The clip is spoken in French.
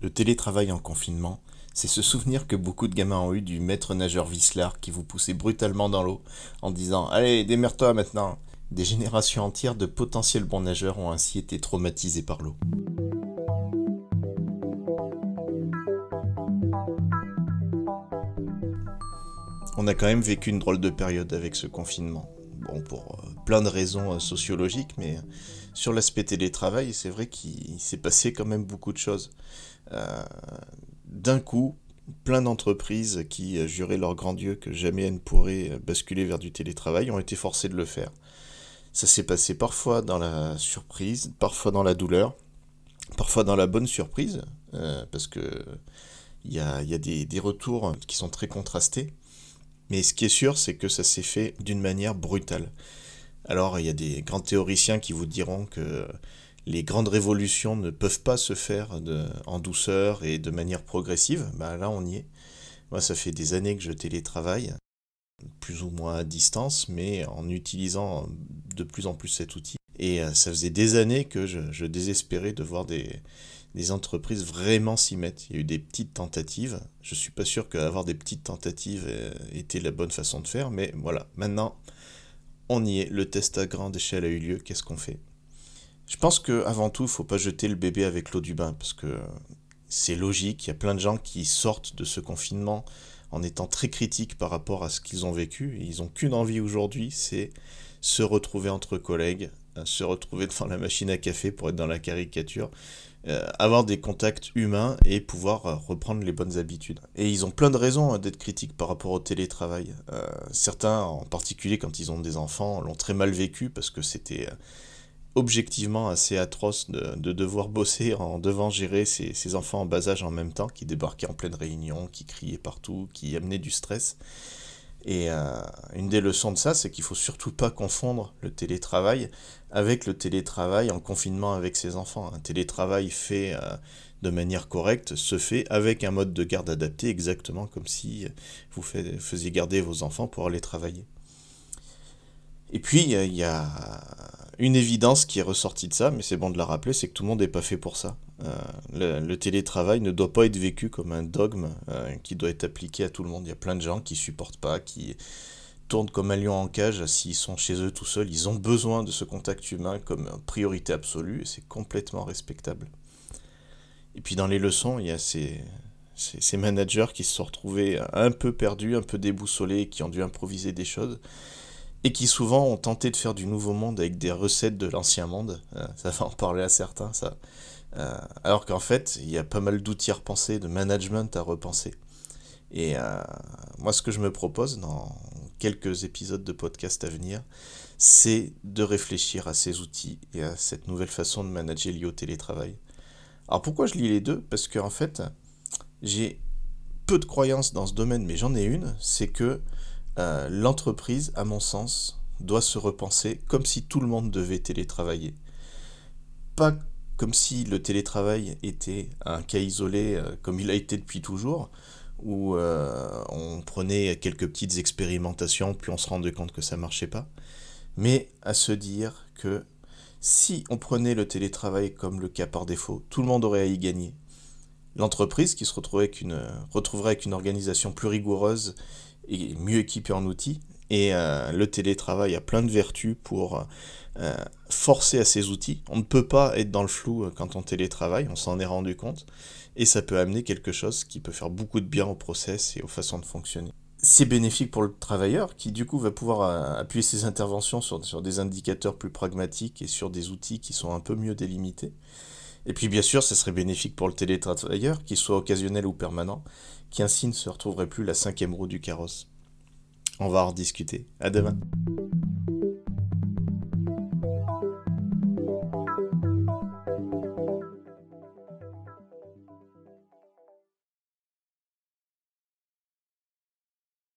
Le télétravail en confinement, c'est ce souvenir que beaucoup de gamins ont eu du maître nageur Visslar qui vous poussait brutalement dans l'eau en disant «Allez, démerde-toi maintenant!». Des générations entières de potentiels bons nageurs ont ainsi été traumatisés par l'eau. On a quand même vécu une drôle de période avec ce confinement. Bon, pour plein de raisons sociologiques, mais sur l'aspect télétravail, c'est vrai qu'il s'est passé quand même beaucoup de choses. Euh, D'un coup, plein d'entreprises qui juraient leur grand Dieu que jamais elles ne pourraient basculer vers du télétravail ont été forcées de le faire. Ça s'est passé parfois dans la surprise, parfois dans la douleur, parfois dans la bonne surprise, parce que il y a des retours qui sont très contrastés. Mais ce qui est sûr, c'est que ça s'est fait d'une manière brutale. Alors, il y a des grands théoriciens qui vous diront que les grandes révolutions ne peuvent pas se faire en douceur et de manière progressive. Bah là, on y est. Moi, ça fait des années que je télétravaille, plus ou moins à distance, mais en utilisant de plus en plus cet outil. Et ça faisait des années que je désespérais de voir des entreprises vraiment s'y mettre. Il y a eu des petites tentatives. Je suis pas sûr qu'avoir des petites tentatives était la bonne façon de faire, mais voilà, maintenant, on y est. Le test à grande échelle a eu lieu. Qu'est-ce qu'on fait? Je pense qu'avant tout, il faut pas jeter le bébé avec l'eau du bain, parce que c'est logique. Il y a plein de gens qui sortent de ce confinement en étant très critiques par rapport à ce qu'ils ont vécu. Et ils n'ont qu'une envie aujourd'hui, c'est se retrouver entre collègues, se retrouver devant la machine à café pour être dans la caricature, avoir des contacts humains et pouvoir reprendre les bonnes habitudes. Et ils ont plein de raisons d'être critiques par rapport au télétravail. Certains, en particulier quand ils ont des enfants, l'ont très mal vécu parce que c'était objectivement assez atroce de devoir bosser en devant gérer ces enfants en bas âge en même temps, qui débarquaient en pleine réunion, qui criaient partout, qui amenaient du stress. Et une des leçons de ça, c'est qu'il faut surtout pas confondre le télétravail avec le télétravail en confinement avec ses enfants. Un télétravail fait de manière correcte se fait avec un mode de garde adapté, exactement comme si vous faisiez garder vos enfants pour aller travailler. Et puis, il y a une évidence qui est ressortie de ça, mais c'est bon de la rappeler, c'est que tout le monde n'est pas fait pour ça. Le télétravail ne doit pas être vécu comme un dogme qui doit être appliqué à tout le monde. Il y a plein de gens qui supportent pas, qui tournent comme un lion en cage s'ils sont chez eux tout seuls. Ils ont besoin de ce contact humain comme priorité absolue, et c'est complètement respectable. Et puis dans les leçons, il y a ces managers qui se sont retrouvés un peu perdus, un peu déboussolés, qui ont dû improviser des choses et qui souvent ont tenté de faire du nouveau monde avec des recettes de l'ancien monde. Ça va en parler à certains, ça. Alors qu'en fait, il y a pas mal d'outils à repenser, de management à repenser. Et moi, ce que je me propose dans quelques épisodes de podcast à venir, c'est de réfléchir à ces outils et à cette nouvelle façon de manager liée au télétravail. Alors pourquoi je lis les deux? Parce qu'en fait, j'ai peu de croyances dans ce domaine, mais j'en ai une, c'est que l'entreprise, à mon sens, doit se repenser comme si tout le monde devait télétravailler. Pas comme si le télétravail était un cas isolé comme il a été depuis toujours, où on prenait quelques petites expérimentations, puis on se rendait compte que ça marchait pas, mais à se dire que si on prenait le télétravail comme le cas par défaut, tout le monde aurait à y gagner. L'entreprise qui se retrouverait avec une organisation plus rigoureuse et mieux équipée en outils, et le télétravail a plein de vertus pour forcer à ces outils. On ne peut pas être dans le flou quand on télétravaille, on s'en est rendu compte, et ça peut amener quelque chose qui peut faire beaucoup de bien au process et aux façons de fonctionner. C'est bénéfique pour le travailleur qui du coup va pouvoir appuyer ses interventions sur des indicateurs plus pragmatiques et sur des outils qui sont un peu mieux délimités. Et puis bien sûr, ce serait bénéfique pour le télétravailleur, qu'il soit occasionnel ou permanent, qui ainsi ne se retrouverait plus la cinquième roue du carrosse. On va en rediscuter. À demain.